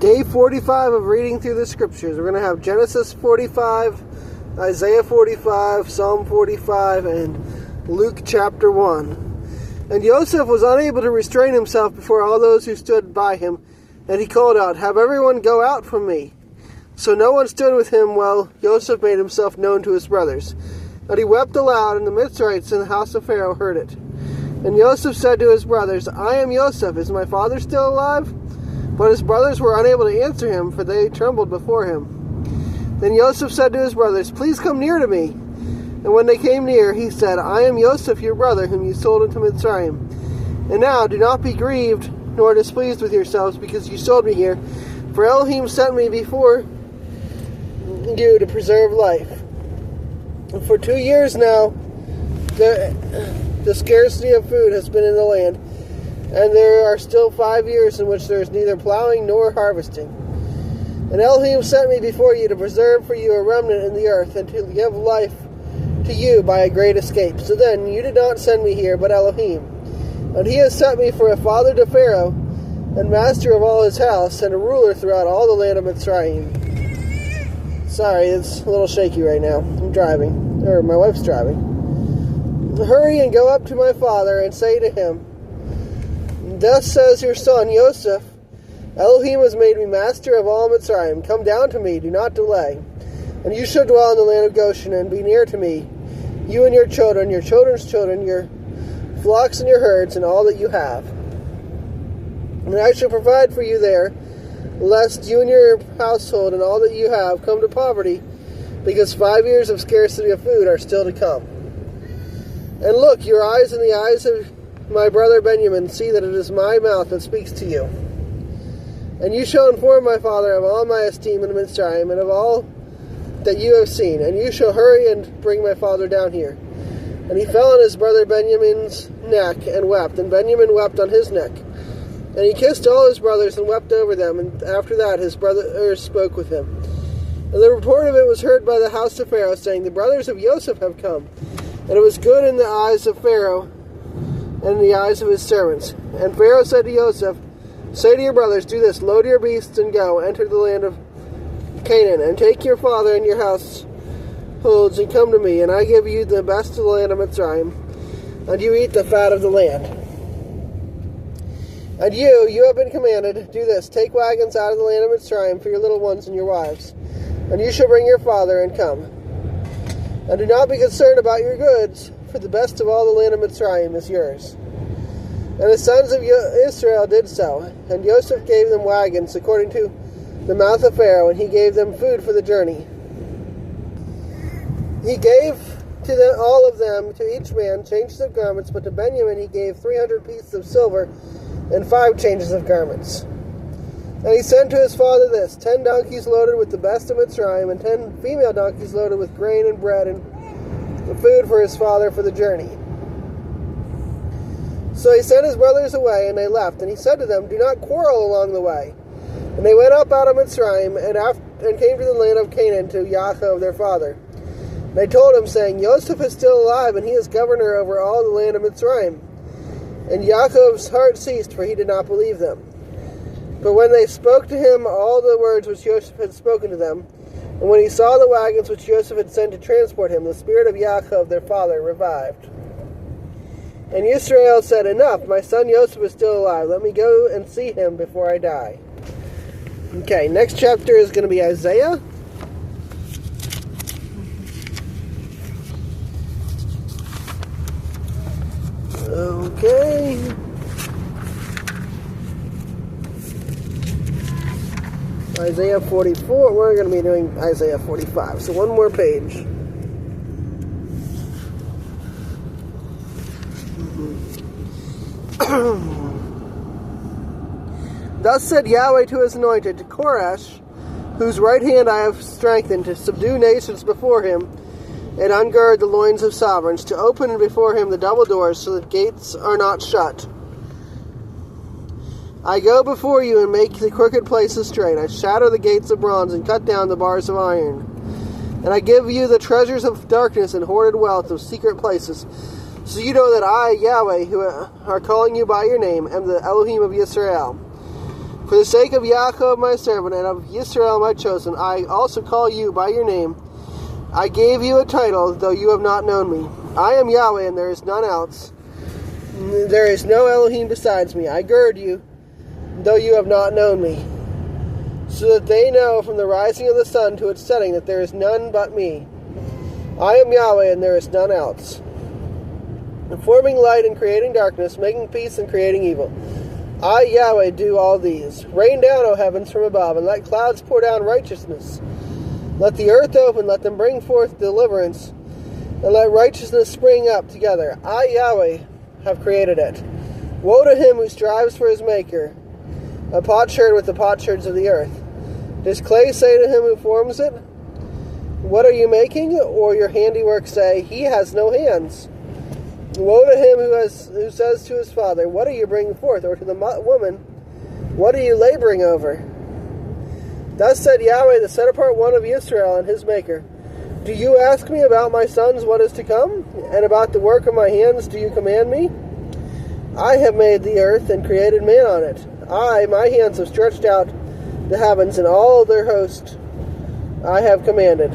Day 45 of reading through the scriptures. We're going to have Genesis 45, Isaiah 45, Psalm 45, and Luke chapter 1. And Yoseph was unable to restrain himself before all those who stood by him, and he called out, "Have everyone go out from me." So no one stood with him while Yoseph made himself known to his brothers. And he wept aloud, and the Mitzrites in the house of Pharaoh heard it. And Yoseph said to his brothers, "I am Yoseph. Is my father still alive?" But his brothers were unable to answer him, for they trembled before him. Then Yoseph said to his brothers, "Please come near to me." And when they came near, he said, "I am Yoseph, your brother, whom you sold into Mitzrayim. And now do not be grieved, nor displeased with yourselves, because you sold me here. For Elohim sent me before you to preserve life. And for 2 years now, the scarcity of food has been in the land, and there are still 5 years in which there is neither plowing nor harvesting. And Elohim sent me before you to preserve for you a remnant in the earth, and to give life to you by a great escape. So then, you did not send me here, but Elohim. And he has set me for a father to Pharaoh, and master of all his house, and a ruler throughout all the land of Mitzrayim." Sorry, it's a little shaky right now. I'm driving, or my wife's driving. "Hurry and go up to my father, and say to him, 'Thus says your son Yoseph, Elohim has made me master of all Mitzrayim. Come down to me, do not delay. And you shall dwell in the land of Goshen, and be near to me, you and your children's children, your flocks and your herds, and all that you have. And I shall provide for you there, lest you and your household and all that you have come to poverty, because 5 years of scarcity of food are still to come. And look, your eyes and the eyes of my brother Benjamin see that it is my mouth that speaks to you. And you shall inform my father of all my esteem in Mitzrayim, and of all that you have seen. And you shall hurry and bring my father down here." And he fell on his brother Benjamin's neck and wept, and Benjamin wept on his neck. And he kissed all his brothers and wept over them, and after that his brothers spoke with him. And the report of it was heard by the house of Pharaoh, saying, "The brothers of Yoseph have come." And it was good in the eyes of Pharaoh and in the eyes of his servants. And Pharaoh said to Yoseph, "Say to your brothers, do this, load your beasts and go, enter the land of Canaan, and take your father and your households, and come to me, and I give you the best of the land of Mitzrayim, and you eat the fat of the land. And you have been commanded, do this, take wagons out of the land of Mitzrayim for your little ones and your wives, and you shall bring your father and come. And do not be concerned about your goods, for the best of all the land of Mitzrayim is yours." And the sons of Israel did so, and Yoseph gave them wagons according to the mouth of Pharaoh, and he gave them food for the journey. He gave to them, all of them, to each man, changes of garments, but to Benjamin he gave 300 pieces of silver and 5 changes of garments. And he sent to his father this, 10 donkeys loaded with the best of Mitzrayim, and 10 female donkeys loaded with grain and bread and food for his father for the journey. So he sent his brothers away, and they left. And he said to them, "Do not quarrel along the way." And they went up out of Mitzrayim, and came to the land of Canaan, to Yaakov their father. And they told him, saying, "Yoseph is still alive, and he is governor over all the land of Mitzrayim." And Yaakov's heart ceased, for he did not believe them. But when they spoke to him all the words which Yoseph had spoken to them, and when he saw the wagons which Yoseph had sent to transport him, the spirit of Yaakov their father revived. And Israel said, "Enough, my son Yoseph is still alive. Let me go and see him before I die." Okay, next chapter is going to be Isaiah. Okay. Isaiah 44. We're going to be doing Isaiah 45. So one more page. Thus said Yahweh to his anointed, to Koresh, whose right hand I have strengthened, to subdue nations before him, and ungird the loins of sovereigns, to open before him the double doors, so that gates are not shut. I go before you and make the crooked places straight. I shatter the gates of bronze and cut down the bars of iron. And I give you the treasures of darkness and hoarded wealth of secret places, so you know that I, Yahweh, who are calling you by your name, am the Elohim of Yisrael. For the sake of Yaakov my servant and of Yisrael my chosen, I also call you by your name. I gave you a title, though you have not known me. I am Yahweh, and there is none else. There is no Elohim besides me. I gird you, though you have not known me, so that they know from the rising of the sun to its setting that there is none but me. I am Yahweh, and there is none else. Forming light and creating darkness, making peace and creating evil. I, Yahweh, do all these. Rain down, O heavens, from above, and let clouds pour down righteousness. Let the earth open, let them bring forth deliverance, and let righteousness spring up together. I, Yahweh, have created it. Woe to him who strives for his maker, a potsherd with the potsherds of the earth. Does clay say to him who forms it, what are you making? Or your handiwork say, he has no hands? Woe to him who says to his father, what are you bringing forth? Or to the woman, what are you laboring over? Thus said Yahweh, the set-apart one of Israel and his maker, do you ask me about my sons what is to come? And about the work of my hands do you command me? I have made the earth and created man on it. My hands have stretched out the heavens, and all their host I have commanded.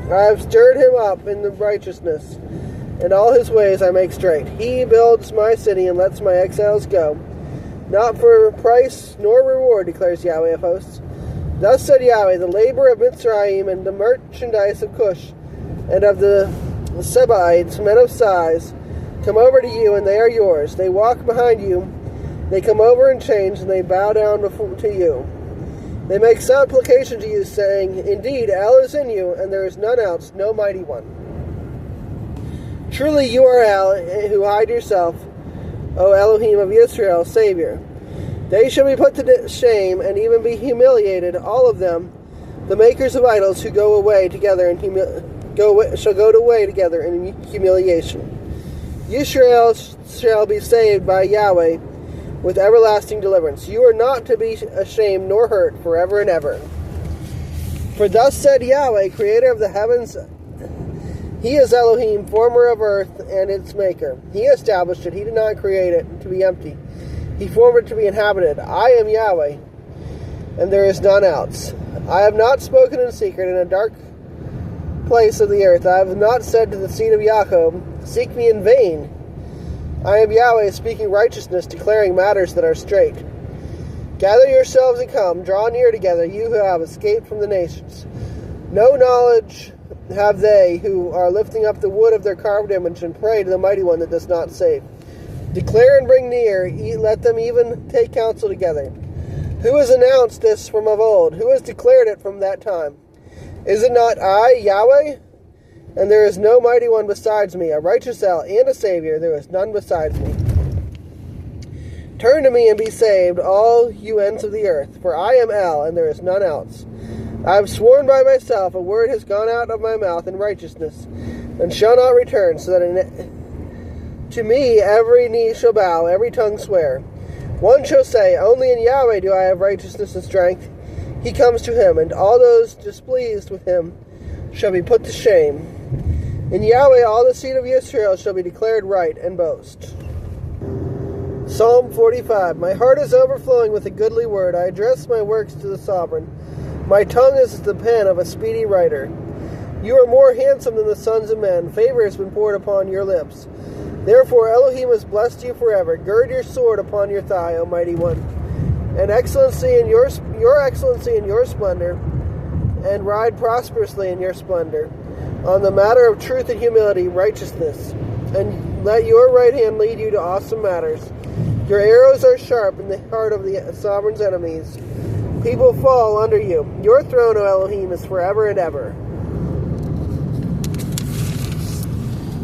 I have stirred him up in the righteousness, and all his ways I make straight. He builds my city and lets my exiles go, not for price nor reward, declares Yahweh of hosts. Thus said Yahweh, the labor of Mitzrayim and the merchandise of Cush and of the Sebaites, men of size, come over to you, and they are yours. They walk behind you, they come over in chains, and they bow down to you. They make supplication to you, saying, indeed, El is in you, and there is none else, no mighty one. Truly you are El, who hide yourself, O Elohim of Israel, Savior. They shall be put to shame, and even be humiliated, all of them, the makers of idols who go away together in shall go away together in humiliation. Israel shall be saved by Yahweh with everlasting deliverance. You are not to be ashamed nor hurt forever and ever. For thus said Yahweh, creator of the heavens, he is Elohim, former of earth and its maker. He established it. He did not create it to be empty. He formed it to be inhabited. I am Yahweh, and there is none else. I have not spoken in secret in a dark place of the earth. I have not said to the seed of Yaakov, seek me in vain. I am Yahweh, speaking righteousness, declaring matters that are straight. Gather yourselves and come, draw near together, you who have escaped from the nations. No knowledge have they who are lifting up the wood of their carved image and pray to the mighty one that does not save. Declare and bring near, let them even take counsel together. Who has announced this from of old? Who has declared it from that time? Is it not I, Yahweh? And there is no mighty one besides me, a righteous El and a Savior, there is none besides me. Turn to me and be saved, all you ends of the earth, for I am El, and there is none else. I have sworn by myself, a word has gone out of my mouth in righteousness, and shall not return, so that to me every knee shall bow, every tongue swear. One shall say, only in Yahweh do I have righteousness and strength. He comes to him, and all those displeased with him shall be put to shame. In Yahweh all the seed of Israel shall be declared right and boast. Psalm 45. My heart is overflowing with a goodly word. I address my works to the sovereign. My tongue is the pen of a speedy writer. You are more handsome than the sons of men. Favor has been poured upon your lips. Therefore Elohim has blessed you forever. Gird your sword upon your thigh, O mighty one, and excellency in your excellency in your splendor, and ride prosperously in your splendor. On the matter of truth and humility, righteousness, and let your right hand lead you to awesome matters. Your arrows are sharp in the heart of the sovereign's enemies. People fall under you. Your throne, O Elohim, is forever and ever.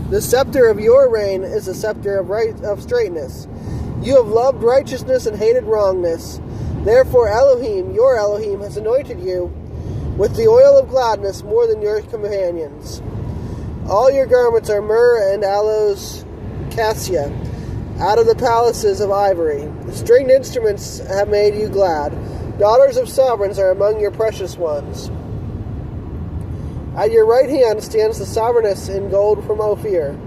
The scepter of your reign is a scepter of straightness. You have loved righteousness and hated wrongness. Therefore Elohim, your Elohim, has anointed you with the oil of gladness more than your companions. All your garments are myrrh and aloes cassia, out of the palaces of ivory. Stringed instruments have made you glad. Daughters of sovereigns are among your precious ones. At your right hand stands the sovereignness in gold from Ophir.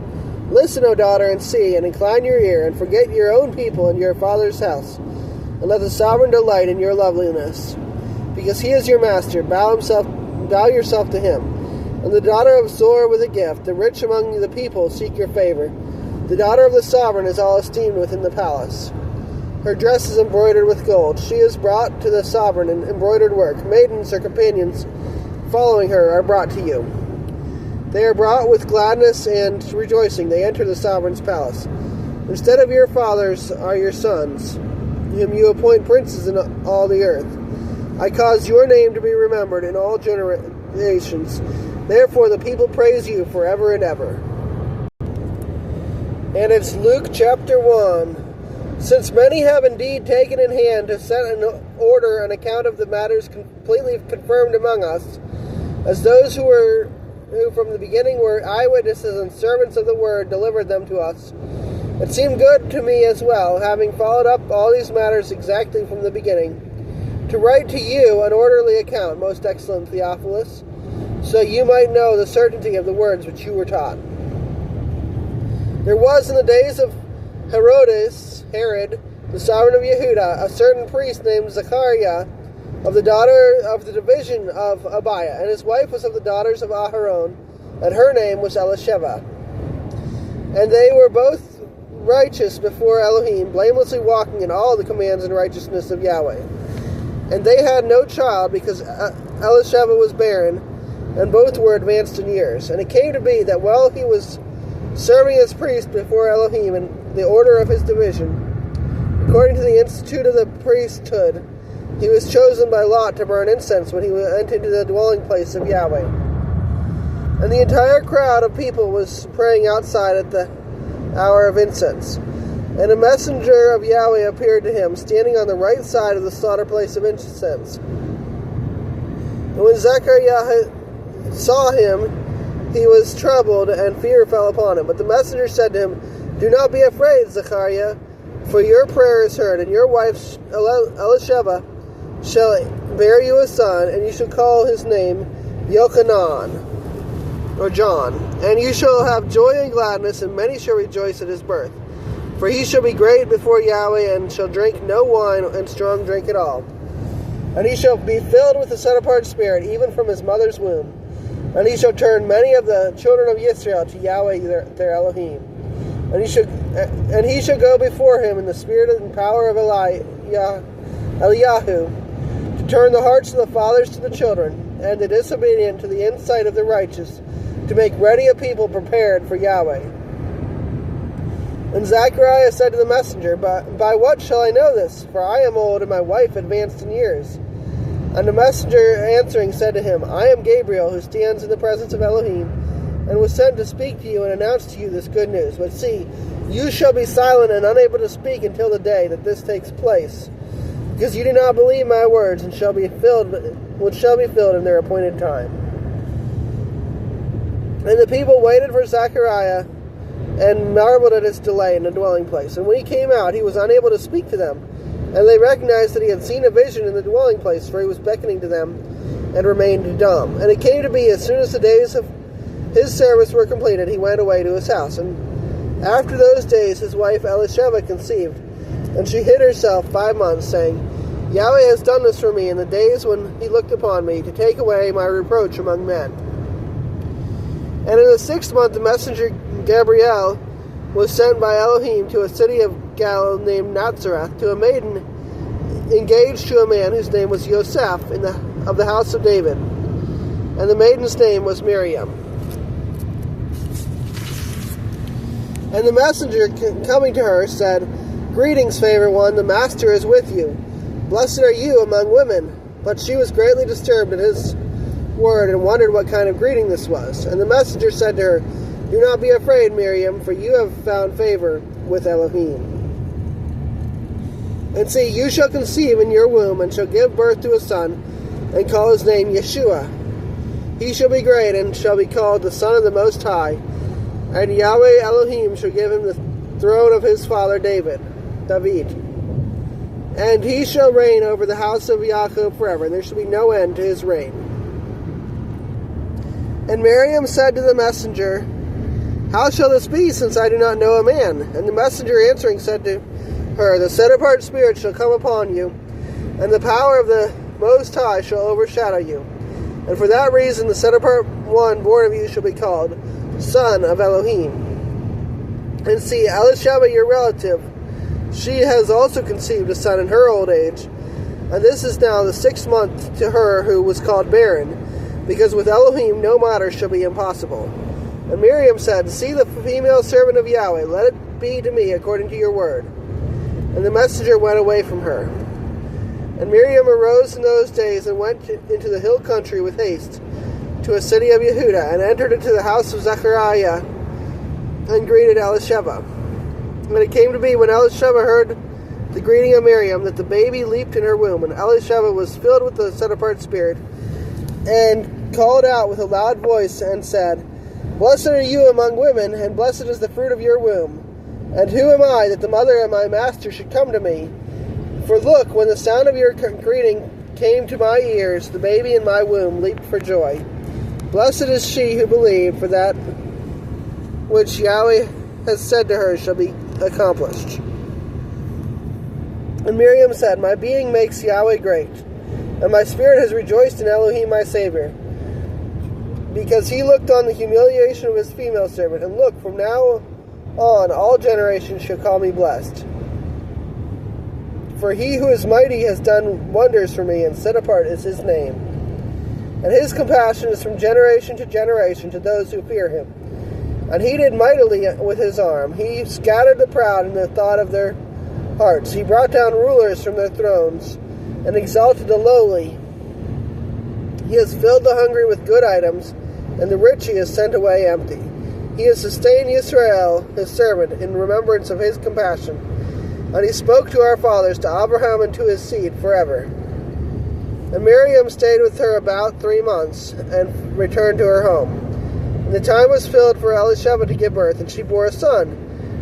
Listen, O daughter, and see, and incline your ear, and forget your own people and your father's house. and let the sovereign delight in your loveliness. Because he is your master, bow yourself to him. And the daughter of Zor with a gift, the rich among the people seek your favor. The daughter of the sovereign is all esteemed within the palace. Her dress is embroidered with gold. She is brought to the sovereign in embroidered work. Maidens, her companions, following her, are brought to you. They are brought with gladness and rejoicing. They enter the sovereign's palace. Instead of your fathers are your sons, whom you appoint princes in all the earth. I cause your name to be remembered in all generations. Therefore the people praise you forever and ever. And it's Luke chapter 1. Since many have indeed taken in hand to set in order an account of the matters completely confirmed among us, as those who from the beginning were eyewitnesses and servants of the word delivered them to us, it seemed good to me as well, having followed up all these matters exactly from the beginning, to write to you an orderly account, most excellent Theophilus, so you might know the certainty of the words which you were taught. There was in the days of Herod, the sovereign of Yehuda, a certain priest named Zechariah, of the daughter of the division of Abiah, and his wife was of the daughters of Aharon, and her name was Elisheva. And they were both righteous before Elohim, blamelessly walking in all the commands and righteousness of Yahweh. And they had no child, because Elisheva was barren, and both were advanced in years. And it came to be that while he was serving as priest before Elohim in the order of his division, according to the institute of the priesthood, he was chosen by lot to burn incense when he went into the dwelling place of Yahweh. And the entire crowd of people was praying outside at the hour of incense. And a messenger of Yahweh appeared to him, standing on the right side of the slaughter place of incense. And when Zechariah saw him, he was troubled, and fear fell upon him. But the messenger said to him, Do not be afraid, Zechariah, for your prayer is heard, and your wife Elisheva shall bear you a son, and you shall call his name Yochanan, or John. And you shall have joy and gladness, and many shall rejoice at his birth. For he shall be great before Yahweh, and shall drink no wine and strong drink at all. And he shall be filled with the set-apart spirit, even from his mother's womb. And he shall turn many of the children of Israel to Yahweh their Elohim. And he shall go before him in the spirit and power of Eliyahu, to turn the hearts of the fathers to the children, and the disobedient to the insight of the righteous, to make ready a people prepared for Yahweh. And Zechariah said to the messenger, By what shall I know this? For I am old, and my wife advanced in years. And the messenger answering said to him, I am Gabriel, who stands in the presence of Elohim, and was sent to speak to you and announce to you this good news. But see, you shall be silent and unable to speak until the day that this takes place, because you do not believe my words, and shall be filled in their appointed time. And the people waited for Zechariah, and marveled at his delay in the dwelling place. And when he came out, he was unable to speak to them. And they recognized that he had seen a vision in the dwelling place, for he was beckoning to them, and remained dumb. And it came to be, as soon as the days of his service were completed, he went away to his house. And after those days his wife Elisheva conceived, and she hid herself 5 months, saying, Yahweh has done this for me in the days when he looked upon me, to take away my reproach among men. And in the 6th month the messenger Gabriel was sent by Elohim to a city of Galilee named Nazareth, to a maiden engaged to a man whose name was Yoseph, of the house of David. And the maiden's name was Miriam. And the messenger, coming to her, said, Greetings, favored one, the master is with you. Blessed are you among women. But she was greatly disturbed at his word, and wondered what kind of greeting this was. And the messenger said to her, Do not be afraid, Miriam, for you have found favor with Elohim. And see, you shall conceive in your womb, and shall give birth to a son, and call his name Yeshua. He shall be great, and shall be called the Son of the Most High. And Yahweh Elohim shall give him the throne of his father David. And he shall reign over the house of Jacob forever, and there shall be no end to his reign. And Miriam said to the messenger, How shall this be, since I do not know a man? And the messenger answering said to her, "The set-apart Spirit shall come upon you, and the power of the Most High shall overshadow you. And for that reason the set-apart one born of you shall be called Son of Elohim. And see, Elisheba, your relative, she has also conceived a son in her old age, and this is now the 6th month to her who was called barren, because with Elohim no matter shall be impossible." And Miriam said, "See the female servant of Yahweh, let it be to me according to your word." And the messenger went away from her. And Miriam arose in those days and went into the hill country with haste to a city of Yehudah, and entered into the house of Zechariah, and greeted Elisheba. And it came to be, when Elisheba heard the greeting of Miriam, that the baby leaped in her womb, and Elisheba was filled with the set-apart Spirit, and called out with a loud voice, and said, "Blessed are you among women, and blessed is the fruit of your womb. And who am I, that the mother of my master should come to me? For look, when the sound of your greeting came to my ears, the baby in my womb leaped for joy. Blessed is she who believed, for that which Yahweh has said to her shall be accomplished." And Miriam said, "My being makes Yahweh great, and my spirit has rejoiced in Elohim my Savior, because he looked on the humiliation of his female servant, and look, from now on all generations shall call me blessed. For he who is mighty has done wonders for me, and set apart is his name. And his compassion is from generation to generation to those who fear him. And he did mightily with his arm. He scattered the proud in the thought of their hearts. He brought down rulers from their thrones, and exalted the lowly. He has filled the hungry with good items, and the rich he has sent away empty. He has sustained Israel, his servant, in remembrance of his compassion. And he spoke to our fathers, to Abraham, and to his seed forever." And Miriam stayed with her about 3 months, and returned to her home. And the time was filled for Elisheba to give birth, and she bore a son.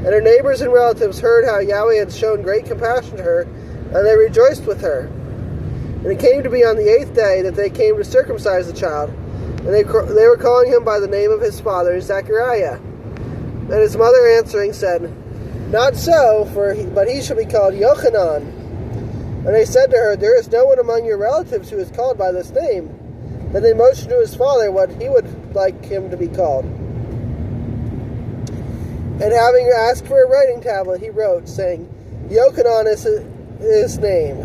And her neighbors and relatives heard how Yahweh had shown great compassion to her, and they rejoiced with her. And it came to be on the 8th day that they came to circumcise the child, and they were calling him by the name of his father, Zechariah. And his mother answering said, "Not so, but he shall be called Yochanan." And they said to her, "There is no one among your relatives who is called by this name." Then they motioned to his father what he would like him to be called. And having asked for a writing tablet, he wrote, saying, "Yochanan is his name."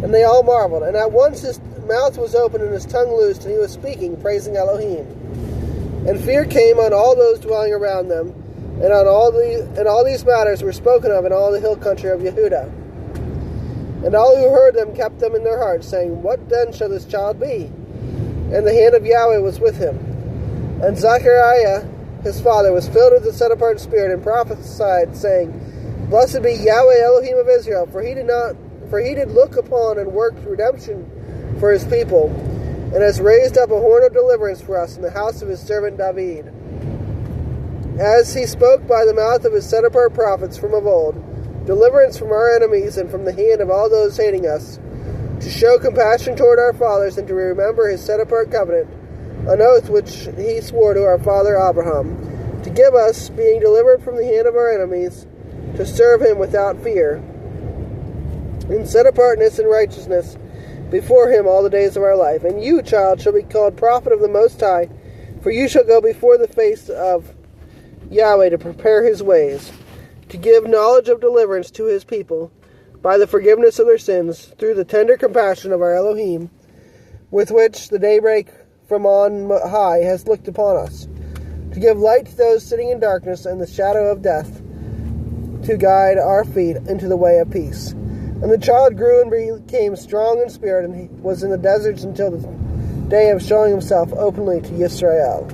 And they all marveled. And at once his mouth was opened and his tongue loosed, and he was speaking, praising Elohim. And fear came on all those dwelling around them, and all these matters were spoken of in all the hill country of Yehudah. And all who heard them kept them in their hearts, saying, "What then shall this child be?" And the hand of Yahweh was with him. And Zechariah his father was filled with the set-apart Spirit, and prophesied, saying, "Blessed be Yahweh Elohim of Israel, for he did look upon and worked redemption for his people, and has raised up a horn of deliverance for us in the house of his servant David, as he spoke by the mouth of his set-apart prophets from of old, deliverance from our enemies and from the hand of all those hating us, to show compassion toward our fathers, and to remember his set-apart covenant, an oath which he swore to our father Abraham, to give us, being delivered from the hand of our enemies, to serve him without fear, in set-apartness and righteousness before him all the days of our life. And you, child, shall be called prophet of the Most High, for you shall go before the face of Yahweh to prepare his ways, to give knowledge of deliverance to his people, by the forgiveness of their sins, through the tender compassion of our Elohim, with which the daybreak from on high has looked upon us, to give light to those sitting in darkness and the shadow of death, to guide our feet into the way of peace. And the child grew and became strong in spirit, and he was in the deserts until the day of showing himself openly to Yisrael.